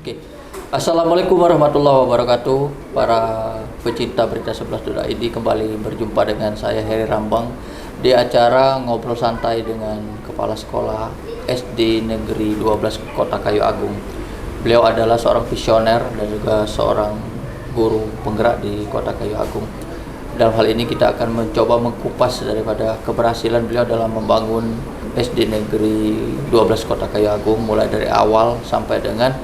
Oke. Assalamualaikum warahmatullahi wabarakatuh. Para pecinta berita 11.id kembali berjumpa dengan saya Heri Rambang di acara ngobrol santai dengan Kepala Sekolah SD Negeri 12 Kota Kayu Agung. Beliau adalah seorang visioner dan juga seorang guru penggerak di Kota Kayu Agung. Dalam hal ini kita akan mencoba mengkupas daripada keberhasilan beliau dalam membangun SD Negeri 12 Kota Kayu Agung, mulai dari awal sampai dengan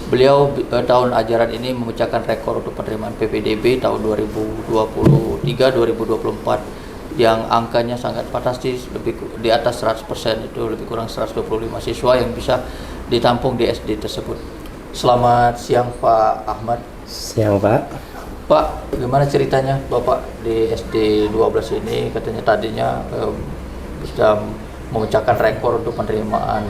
beliau tahun ajaran ini memecahkan rekor untuk penerimaan PPDB tahun 2023-2024 yang angkanya sangat fantastis, lebih di atas 100%, itu lebih kurang 125 siswa yang bisa ditampung di SD tersebut. Selamat siang Pak Ahmad. Siang Pak. Pak, gimana ceritanya Bapak di SD 12 ini? Katanya tadinya bisa memecahkan rekor untuk penerimaan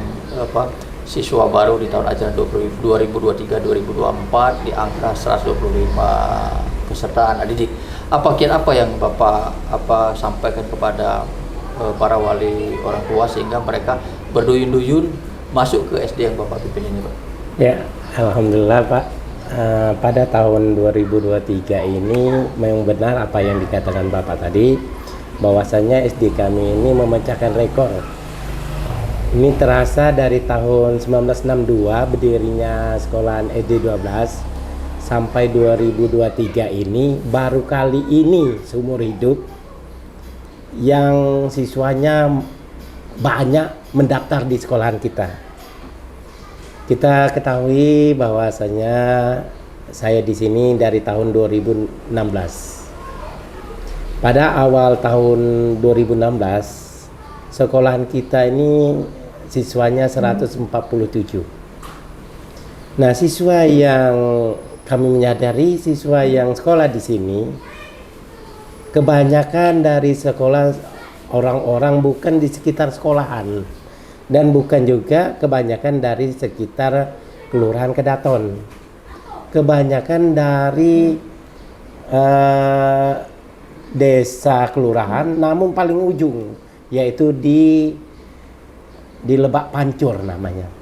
siswa baru di tahun ajaran 2023-2024 di angka 125 peserta anak didik. Apa yang Bapak sampaikan kepada para wali orang tua sehingga mereka berduyun-duyun masuk ke SD yang Bapak pimpin ini, Pak? Ya, alhamdulillah Pak. Pada tahun 2023 ini memang benar apa yang dikatakan Bapak tadi, bahwasanya SD kami ini memecahkan rekor. Ini terasa dari tahun 1962 berdirinya sekolahan SD 12 sampai 2023 ini baru kali ini seumur hidup yang siswanya banyak mendaftar di sekolahan kita. Kita ketahui bahwasanya saya di sini dari tahun 2016. Pada awal tahun 2016 sekolahan kita ini siswanya 147. Nah, siswa yang kami menyadari siswa yang sekolah di sini kebanyakan dari sekolah orang-orang bukan di sekitar sekolahan dan bukan juga kebanyakan dari sekitar Kelurahan Kedaton. Kebanyakan dari desa kelurahan namun paling ujung yaitu di Lebak Pancur namanya.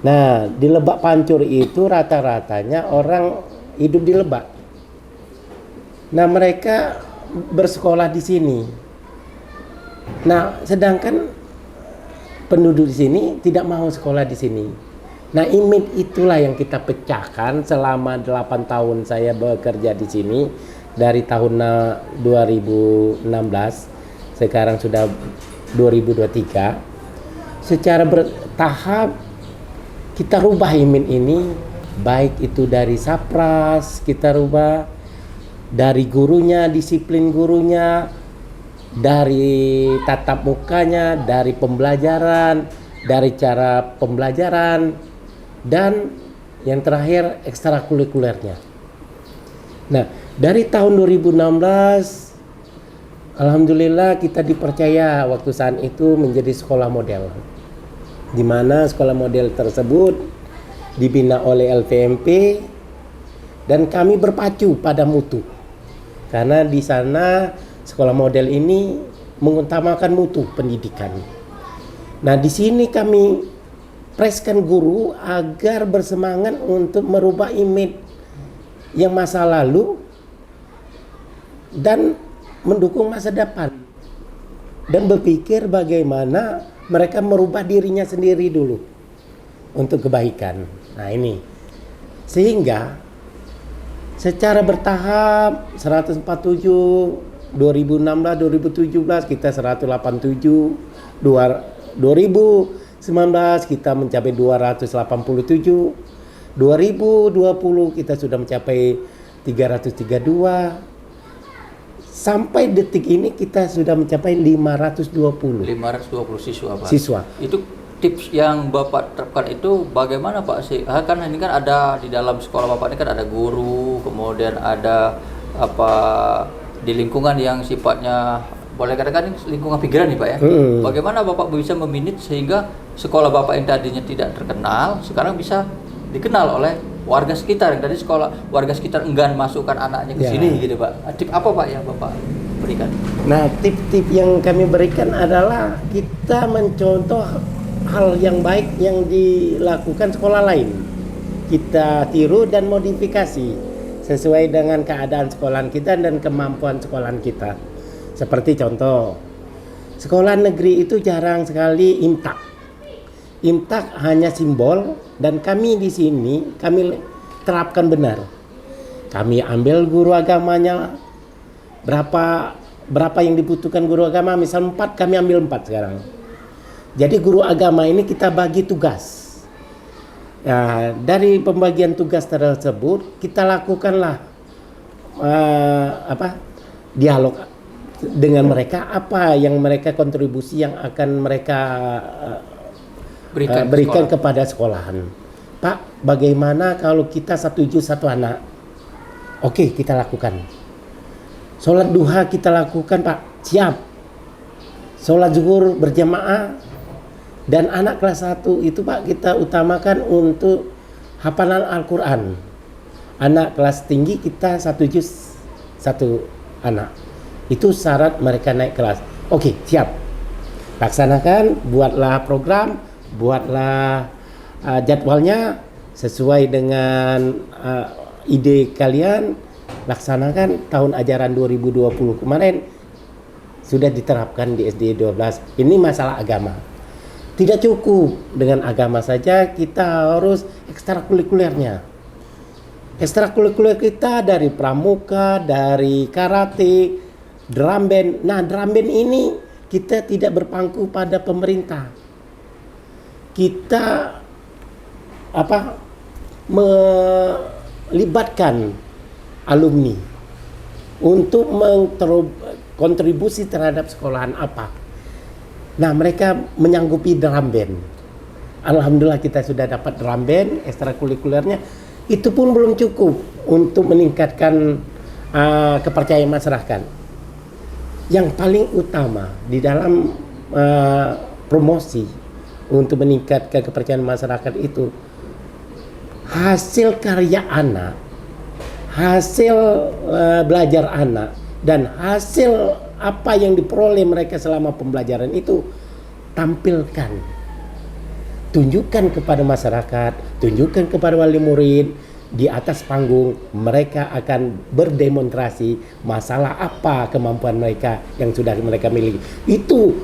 Nah, di Lebak Pancur itu rata-ratanya orang hidup di Lebak. Nah, mereka bersekolah di sini. Nah, sedangkan penduduk di sini tidak mau sekolah di sini. Nah, image itulah yang kita pecahkan selama 8 tahun saya bekerja di sini dari tahun 2016 sekarang sudah 2023. Secara bertahap kita rubah image ini, baik itu dari Sapras, kita rubah dari gurunya, disiplin gurunya, dari tatap mukanya, dari pembelajaran, dari cara pembelajaran, dan yang terakhir ekstrakurikulernya. Nah, dari tahun 2016 alhamdulillah kita dipercaya waktu saat itu menjadi sekolah model, di mana sekolah model tersebut dibina oleh LVMP dan kami berpacu pada mutu, karena di sana sekolah model ini mengutamakan mutu pendidikan. Nah, di sini kami preskan guru agar bersemangat untuk merubah image yang masa lalu dan mendukung masa depan, dan berpikir bagaimana mereka merubah dirinya sendiri dulu untuk kebaikan. Nah, ini sehingga secara bertahap 147, 2016, 2017 kita 187, 2019 kita mencapai 287, 2020 kita sudah mencapai 332. Sampai detik ini kita sudah mencapai 520 siswa, Pak. Siswa. Itu tips yang Bapak terapkan itu bagaimana, Pak? Kan ini kan ada di dalam sekolah Bapak ini kan ada guru, kemudian ada di lingkungan yang sifatnya boleh katakan lingkungan pikiran nih, Pak ya. Bagaimana Bapak bisa memanage sehingga sekolah Bapak yang tadinya tidak terkenal sekarang bisa dikenal oleh warga sekitar, yang tadi sekolah warga sekitar enggan masukkan anaknya ke sini gitu, Pak. Tip apa, Pak, yang Bapak berikan? Nah, tip-tip yang kami berikan adalah kita mencontoh hal yang baik yang dilakukan sekolah lain. Kita tiru dan modifikasi sesuai dengan keadaan sekolahan kita dan kemampuan sekolahan kita. Seperti contoh, sekolah negeri itu jarang sekali imtak. Imtak hanya simbol, dan kami di sini kami terapkan benar. Kami ambil guru agamanya, berapa yang dibutuhkan guru agama, misal 4, kami ambil 4 sekarang. Jadi guru agama ini kita bagi tugas. Nah, dari pembagian tugas tersebut kita lakukanlah dialog dengan mereka, apa yang mereka kontribusi yang akan mereka berikan kepada sekolahan. Pak, bagaimana kalau kita 1 juz 1 anak? Oke, kita lakukan. Sholat duha kita lakukan, Pak. Siap. Sholat zuhur berjamaah. Dan anak kelas 1 itu, Pak, kita utamakan untuk hafalan Al-Quran. Anak kelas tinggi kita 1 juz 1 anak. Itu syarat mereka naik kelas. Oke, siap. Laksanakan, buatlah program, buatlah jadwalnya sesuai dengan ide kalian. Laksanakan. Tahun ajaran 2020 kemarin sudah diterapkan di SD 12. Ini masalah agama. Tidak cukup dengan agama saja, kita harus ekstrakurikulernya. Ekstrakurikuler kita dari pramuka, dari karate, drum band. Nah, drum band ini kita tidak berpangku pada pemerintah. Kita melibatkan alumni untuk kontribusi terhadap sekolahan apa. Nah, mereka menyanggupi drum band. Alhamdulillah kita sudah dapat drum band, ekstrakurikulernya. Itu pun belum cukup untuk meningkatkan kepercayaan masyarakat. Yang paling utama di dalam promosi untuk meningkatkan kepercayaan masyarakat itu hasil karya anak, hasil belajar anak, dan hasil apa yang diperoleh mereka selama pembelajaran itu tampilkan. Tunjukkan kepada masyarakat, tunjukkan kepada wali murid. Di atas panggung mereka akan berdemonstrasi masalah apa kemampuan mereka yang sudah mereka miliki. Itu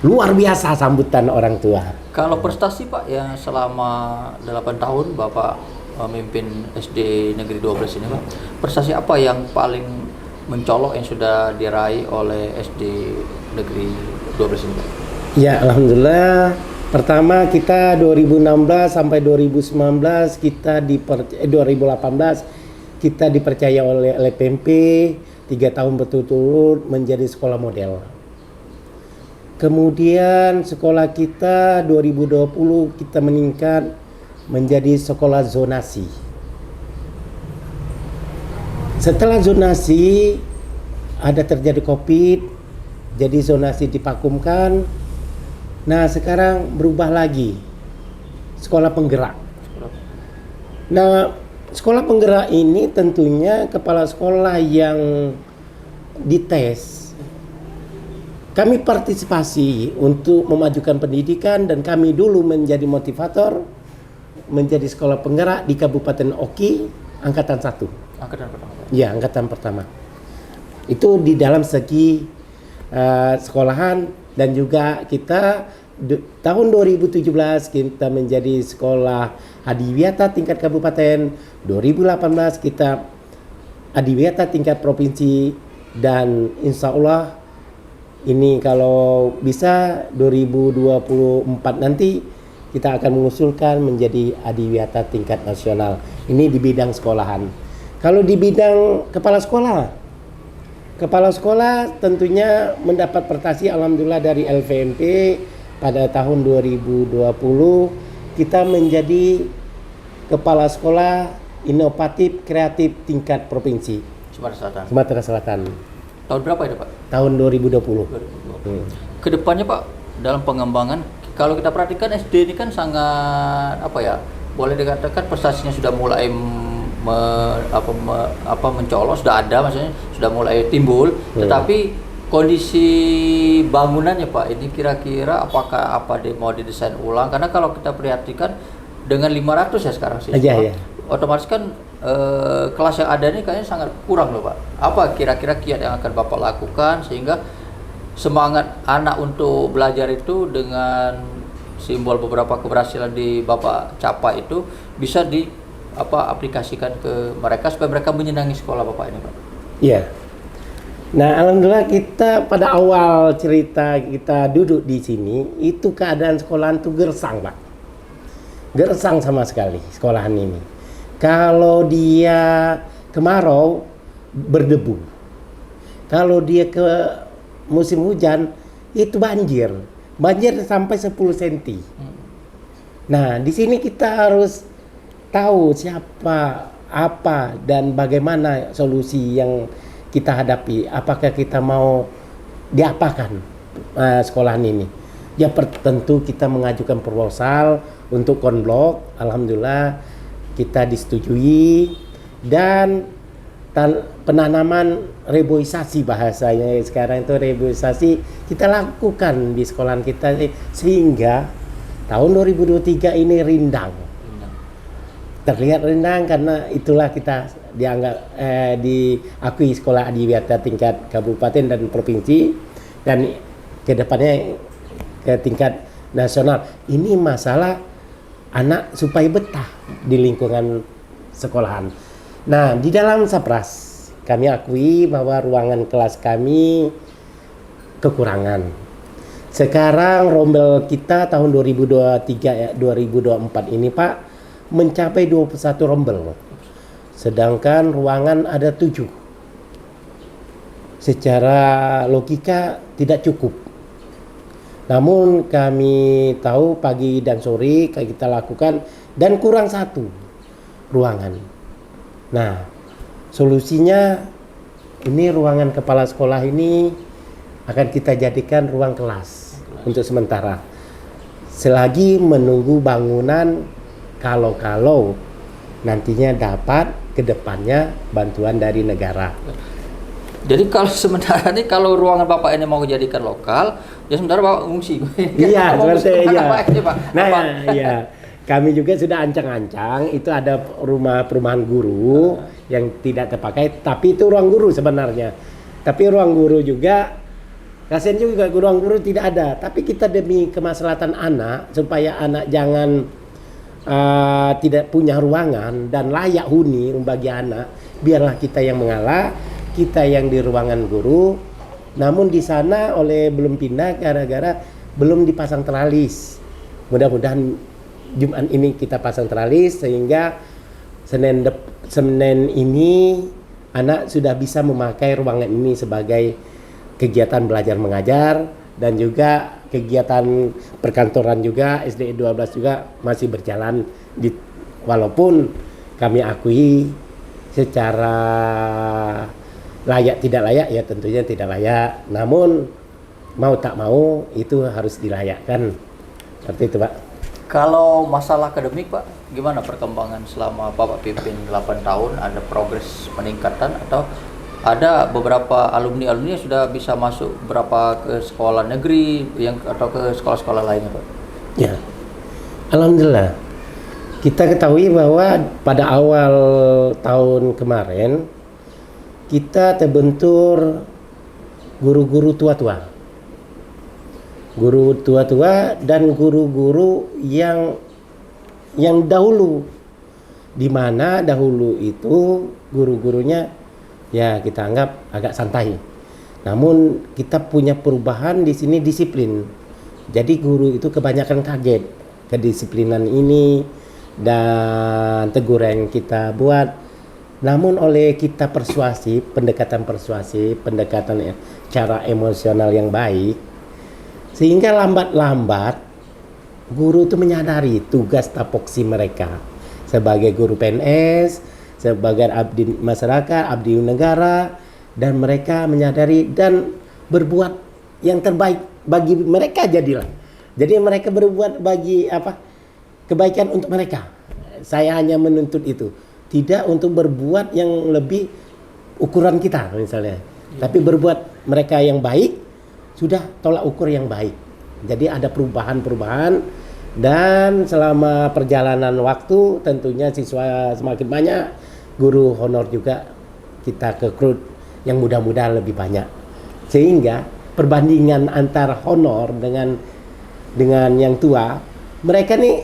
luar biasa sambutan orang tua. Kalau prestasi, Pak, yang selama 8 tahun Bapak memimpin SD Negeri 12 ini, Pak, prestasi apa yang paling mencolok yang sudah diraih oleh SD Negeri 12 ini, Pak? Ya, alhamdulillah. Pertama kita 2016 sampai 2019 2018 kita dipercaya oleh LPMP 3 tahun berturut-turut menjadi sekolah model. Kemudian sekolah kita 2020 kita meningkat menjadi sekolah zonasi. Setelah zonasi ada terjadi Covid, jadi zonasi divakumkan. Nah, sekarang berubah lagi, sekolah penggerak. Nah, sekolah penggerak ini tentunya kepala sekolah yang dites. Kami partisipasi untuk memajukan pendidikan dan kami dulu menjadi motivator, menjadi sekolah penggerak di Kabupaten Oki, Angkatan 1. Angkatan pertama. Ya, Angkatan pertama. Itu di dalam segi sekolahan, dan juga kita tahun 2017 kita menjadi sekolah adiwiyata tingkat kabupaten, 2018 kita adiwiyata tingkat provinsi, dan insya Allah ini kalau bisa 2024 nanti kita akan mengusulkan menjadi adiwiyata tingkat nasional. Ini di bidang sekolahan. Kalau di bidang kepala sekolah tentunya mendapat prestasi alhamdulillah dari LVMP pada tahun 2020 kita menjadi kepala sekolah inovatif kreatif tingkat provinsi Sumatera Selatan. Tahun berapa itu, Pak? Tahun 2020. Kedepannya, Pak, dalam pengembangan kalau kita perhatikan SD ini kan sangat boleh dikatakan prestasinya sudah mulai mencolok, sudah ada, maksudnya sudah mulai timbul, tetapi kondisi bangunannya Pak, ini kira-kira apakah mau didesain ulang? Karena kalau kita perhatikan dengan 500 ya sekarang sih, otomatis kan kelas yang ada ini kayaknya sangat kurang loh Pak. Apa kira-kira kiat yang akan Bapak lakukan sehingga semangat anak untuk belajar itu dengan simbol beberapa keberhasilan di Bapak capai itu bisa aplikasikan ke mereka supaya mereka menyenangi sekolah Bapak ini Pak? Iya. Nah, alhamdulillah kita pada awal cerita kita duduk di sini itu keadaan sekolahan tuh gersang Pak. Gersang sama sekali sekolahan ini. Kalau dia kemarau berdebu. Kalau dia ke musim hujan itu banjir. Banjir sampai 10 cm. Nah, di sini kita harus tahu siapa, apa, dan bagaimana solusi yang kita hadapi. Apakah kita mau diapakan sekolahan ini? Ya tentu kita mengajukan proposal untuk konblok. Alhamdulillah kita disetujui, dan penanaman reboisasi, bahasanya sekarang itu reboisasi kita lakukan di sekolahan kita sehingga tahun 2023 ini rindang. Terlihat rindang karena itulah kita dianggap diakui sekolah adiwiyata tingkat kabupaten dan provinsi, dan kedepannya ke tingkat nasional. Ini masalah anak supaya betah di lingkungan sekolahan. Nah, di dalam Sapras kami akui bahwa ruangan kelas kami kekurangan. Sekarang rombel kita tahun 2023 2024 ini Pak mencapai 21 rombel. Sedangkan ruangan ada 7. Secara logika tidak cukup. Namun kami tahu pagi dan sore kita lakukan dan kurang 1 ruangan. Nah, solusinya ini ruangan kepala sekolah ini akan kita jadikan ruang kelas untuk sementara. Selagi menunggu bangunan kalau nantinya dapat kedepannya bantuan dari negara. Jadi kalau sementara ini kalau ruangan Bapak ini mau dijadikan lokal, ya sementara Bapak ngungsi. Iya, seperti iya. Pak? Nah, iya. Kami juga sudah ancang-ancang itu ada perumahan guru yang tidak terpakai, tapi itu ruang guru sebenarnya. Tapi ruang guru juga kasihan juga ruang guru tidak ada. Tapi kita demi kemaslahatan anak supaya anak jangan tidak punya ruangan dan layak huni bagi anak, biarlah kita yang mengalah, kita yang di ruangan guru. Namun di sana belum pindah gara-gara belum dipasang teralis. Mudah-mudahan Jumat ini kita pasang teralis sehingga Senin ini anak sudah bisa memakai ruangan ini sebagai kegiatan belajar mengajar, dan juga kegiatan perkantoran juga SD 12 juga masih berjalan walaupun kami akui secara layak tidak layak ya tentunya tidak layak, namun mau tak mau itu harus dilayakkan seperti itu Pak. Kalau masalah akademik Pak, gimana perkembangan selama Bapak pimpin 8 tahun? Ada progres peningkatan atau ada beberapa alumni yang sudah bisa masuk berapa ke sekolah negeri atau ke sekolah-sekolah lainnya Pak? Ya, alhamdulillah. Kita ketahui bahwa pada awal tahun kemarin kita terbentur guru-guru tua-tua. Guru tua-tua dan guru-guru yang dahulu, di mana dahulu itu guru-gurunya ya kita anggap agak santai. Namun kita punya perubahan di sini disiplin. Jadi guru itu kebanyakan kaget kedisiplinan ini dan teguran yang kita buat. Namun oleh kita pendekatan cara emosional yang baik, sehingga lambat-lambat guru itu menyadari tugas tapoksi mereka sebagai guru PNS, sebagai abdi masyarakat, abdi negara, dan mereka menyadari dan berbuat yang terbaik bagi mereka jadilah. Jadi mereka berbuat bagi kebaikan untuk mereka. Saya hanya menuntut itu. tidak untuk berbuat yang lebih ukuran kita misalnya, tapi berbuat mereka yang baik, sudah tolak ukur yang baik. Jadi ada perubahan-perubahan, dan selama perjalanan waktu tentunya siswa semakin banyak, guru honor juga kita rekrut yang mudah-mudahan lebih banyak, sehingga perbandingan antara honor dengan yang tua, mereka nih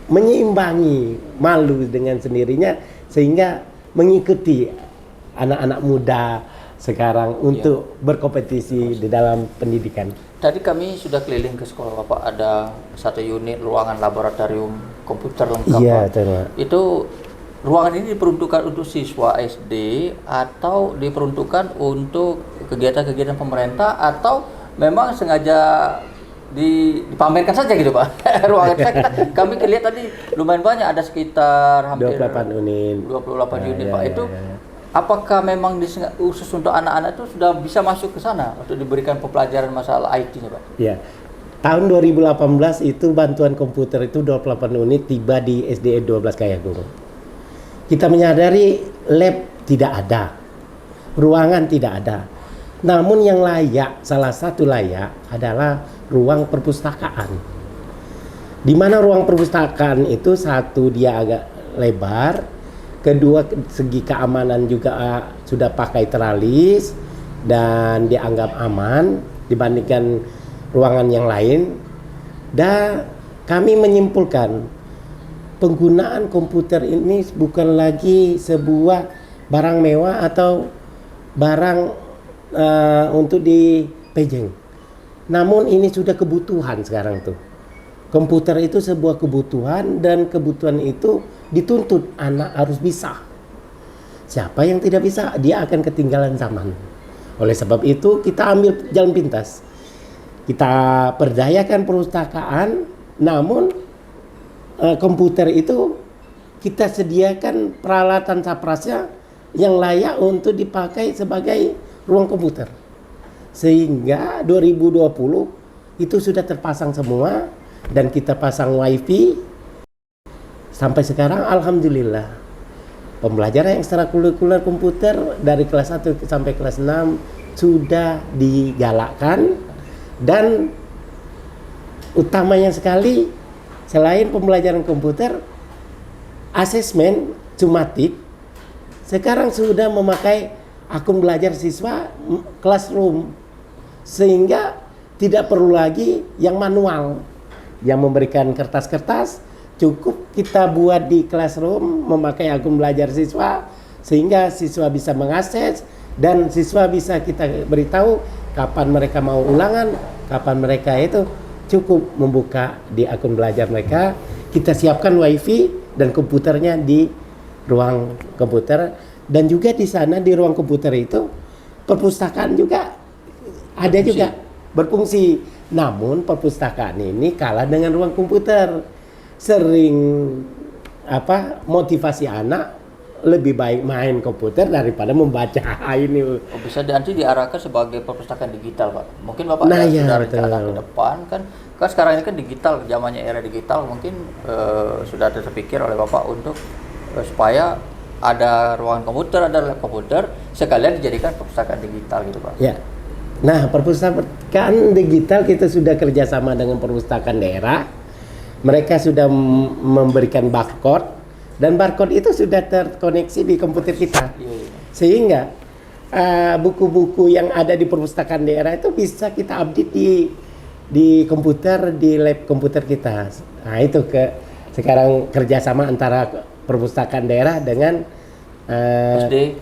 menyeimbangi, malu dengan sendirinya, sehingga mengikuti anak-anak muda sekarang untuk berkompetisi di dalam pendidikan. Tadi kami sudah keliling ke sekolah Bapak, ada satu unit ruangan laboratorium komputer lengkap. Iya, Pak. Itu ruangan ini diperuntukkan untuk siswa SD atau diperuntukkan untuk kegiatan-kegiatan pemerintah, atau memang sengaja dipamerkan saja gitu Pak? Ruangan kami lihat tadi lumayan banyak, ada sekitar hampir 28 unit. 28 unit Pak. Itu apakah memang khusus untuk anak-anak itu sudah bisa masuk ke sana untuk diberikan pembelajaran masalah IT-nya Pak? Ya. Tahun 2018 itu bantuan komputer itu 28 unit tiba di SDE 12 Kayagung. Kita menyadari lab tidak ada, ruangan tidak ada. Namun yang layak, salah satu layak adalah ruang perpustakaan. Di mana ruang perpustakaan itu, satu dia agak lebar, kedua segi keamanan juga sudah pakai teralis dan dianggap aman dibandingkan ruangan yang lain. Dan kami menyimpulkan penggunaan komputer ini bukan lagi sebuah barang mewah atau barang untuk dipejeng. Namun ini sudah kebutuhan sekarang tuh. Komputer itu sebuah kebutuhan, dan kebutuhan itu dituntut anak harus bisa. Siapa yang tidak bisa, dia akan ketinggalan zaman. Oleh sebab itu kita ambil jalan pintas. Kita perdayakan perpustakaan, namun komputer itu kita sediakan peralatan saprasnya yang layak untuk dipakai sebagai ruang komputer. Sehingga 2020 itu sudah terpasang semua, dan kita pasang wifi. Sampai sekarang alhamdulillah pembelajaran ekstrakurikuler komputer dari kelas 1 sampai kelas 6 sudah digalakkan. Dan utamanya sekali, selain pembelajaran komputer, asesmen sumatif sekarang sudah memakai akun belajar siswa classroom, sehingga tidak perlu lagi yang manual, yang memberikan kertas-kertas. Cukup kita buat di classroom memakai akun belajar siswa, sehingga siswa bisa mengakses, dan siswa bisa kita beritahu kapan mereka mau ulangan, kapan mereka itu cukup membuka di akun belajar mereka. Kita siapkan wifi dan komputernya di ruang komputer, dan juga di sana di ruang komputer itu perpustakaan juga ada juga berfungsi. Namun perpustakaan ini kalah dengan ruang komputer. Sering motivasi anak lebih baik main komputer daripada membaca ini. Bisa nanti diarahkan sebagai perpustakaan digital Pak. Mungkin Bapak sudah rencana ke depan kan sekarang ini kan digital, zamannya era digital, mungkin sudah terpikir oleh Bapak untuk supaya ada ruangan komputer, ada lab komputer, sekalian dijadikan perpustakaan digital gitu Pak. Ya. Nah, perpustakaan digital kita sudah kerjasama dengan perpustakaan daerah. Mereka sudah memberikan barcode, dan barcode itu sudah terkoneksi di komputer kita. Sehingga buku-buku yang ada di perpustakaan daerah itu bisa kita update di komputer, di lab komputer kita. Nah, itu sekarang kerjasama antara perpustakaan daerah dengan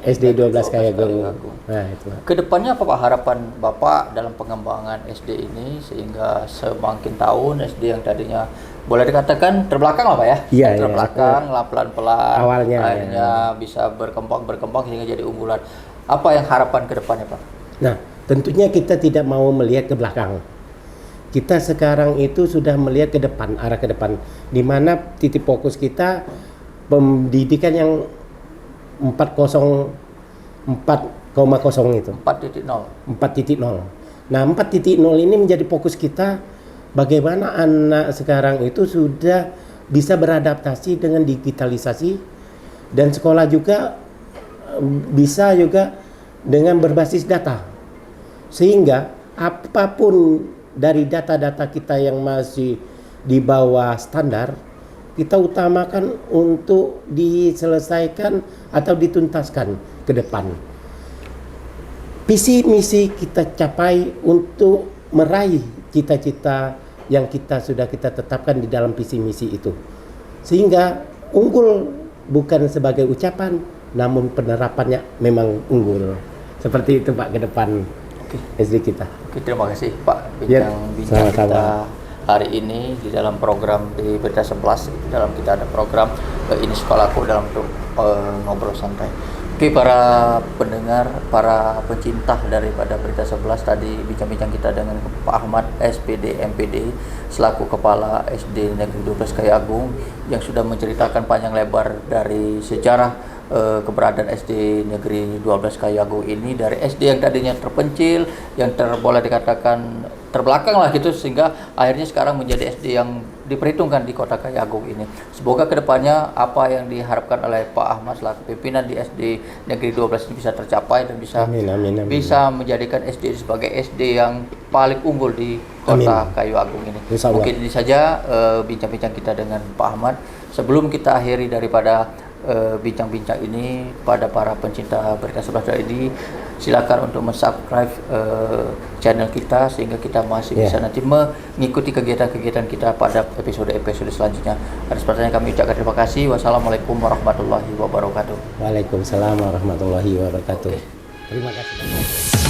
SD 12 Kayagung. Nah, itu. Kedepannya apa Pak harapan Bapak dalam pengembangan SD ini, sehingga semakin tahun SD yang tadinya boleh dikatakan terbelakang lah Pak ya? Iya, terbelakang lah, pelan-pelan awalnya akhirnya bisa berkembang sehingga jadi unggulan. Apa yang harapan kedepannya Pak? Nah, tentunya kita tidak mau melihat ke belakang. Kita sekarang itu sudah melihat ke depan, arah ke depan, di mana titik fokus kita pendidikan yang 4.0 itu. 4.0. Nah, 4.0 ini menjadi fokus kita, bagaimana anak sekarang itu sudah bisa beradaptasi dengan digitalisasi, dan sekolah juga bisa juga dengan berbasis data, sehingga apapun dari data-data kita yang masih di bawah standar, kita utamakan untuk diselesaikan atau dituntaskan ke depan. Visi misi kita capai untuk meraih cita-cita yang sudah kita tetapkan di dalam visi misi itu. Sehingga unggul bukan sebagai ucapan, namun penerapannya memang unggul. Seperti itu Pak ke depan SD kita. Oke, terima kasih Pak Ya, bincang-bincang sama-sama. kita hari ini di dalam program di Berita 11. Di dalam kita ada program Ini Sekolahku dalam bentuk ngobrol santai. Oke, para pendengar, para pencinta daripada Berita 11, tadi bincang-bincang kita dengan Pak Ahmad SPD MPD selaku Kepala SD Negeri 12 Kayu Agung yang sudah menceritakan panjang lebar dari sejarah keberadaan SD Negeri 12 Kayu Agung ini, dari SD yang tadinya terpencil, yang boleh dikatakan terbelakang lah gitu, sehingga akhirnya sekarang menjadi SD yang diperhitungkan di Kota Kayu Agung ini. Semoga kedepannya apa yang diharapkan oleh Pak Ahmad selaku pimpinan di SD Negeri 12 ini bisa tercapai dan bisa Amin. bisa menjadikan SD sebagai SD yang paling unggul di Kota Kayu Agung ini. Insya Allah. Mungkin ini saja bincang-bincang kita dengan Pak Ahmad. Sebelum kita akhiri daripada bincang-bincang ini, pada para pencinta Berita 11 ini, silakan untuk subscribe channel kita sehingga kita masih bisa nanti mengikuti kegiatan-kegiatan kita pada episode-episode selanjutnya. Atas pertanyaan kami ucapkan terima kasih. Wassalamualaikum warahmatullahi wabarakatuh. Waalaikumsalam warahmatullahi wabarakatuh. Terima kasih.